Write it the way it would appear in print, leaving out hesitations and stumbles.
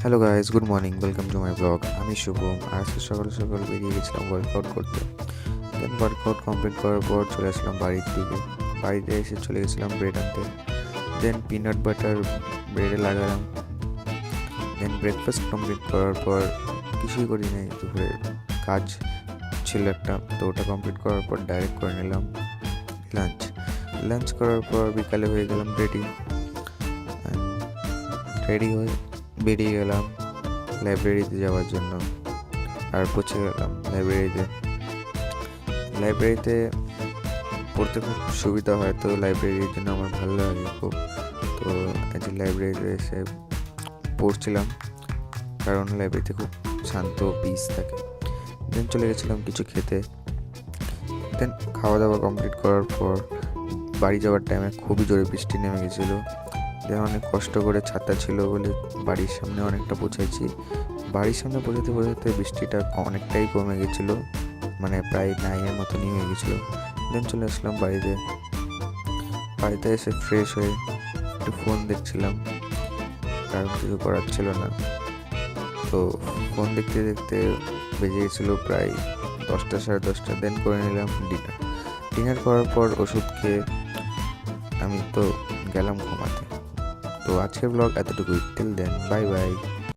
Hello guys, good morning, welcome to my blog. আমি শুভম। আজকে সকাল সকাল বেরিয়ে গেছিলাম ওয়ার্কআউট করতে। দেন ওয়ার্কআউট কমপ্লিট করার পর চলে আসলাম বাড়ির দিকে। বাড়িতে এসে চলে গেছিলাম ব্রেড আনতে। দেন পিনাট বাটার ব্রেডে লাগালাম। দেন ব্রেকফাস্ট কমপ্লিট করার পর কিছুই করি নাই, দুপুরে কাজ ছিল একটা, তো ওটা কমপ্লিট করার পর ডাইরেক্ট করে নিলাম লাঞ্চ। লাঞ্চ করার পর বিকালে হয়ে গেলাম রেডি। রেডি হয়ে বেরিয়ে গেলাম লাইব্রেরিতে যাওয়ার জন্য। আর পৌঁছে গেলাম লাইব্রেরিতে পড়তে খুব সুবিধা হয়, তো লাইব্রেরির জন্য আমার ভালো লাগে খুব। তো আজ লাইব্রেরিতে এসে পড়ছিলাম, কারণ লাইব্রেরিতে খুব শান্ত পিস থাকে। দেন চলে গেছিলাম কিছু খেতে। দেন খাওয়া দাওয়া কমপ্লিট করার পর বাড়ি যাওয়ার টাইমে খুবই জোরে বৃষ্টি নেমে গেছিলো। দেন অনেক কষ্ট করে ছাতা ছিল বলে বাড়ির সামনে অনেকটা পৌঁছাইছি। বাড়ির সামনে পৌঁছাতে বৃষ্টিটা অনেকটাই কমে গেছিলো, মানে প্রায় নাইয়ের মতনই হয়ে গেছিলো। দেন চলে আসলাম বাড়িতে এসে ফ্রেশ হয়ে একটু ফোন দেখছিলাম, কারণ কিছু করার ছিল না। তো ফোন দেখতে দেখতে বেজে গেছিলো প্রায় 10টা সাড়ে 10টা। দেন করে নিলাম ডিনার করার পর ওষুধ খেয়ে আমি তো গেলাম ঘুমাতে। তো আজকের ব্লগ এতটুকুই। Till then, bye by.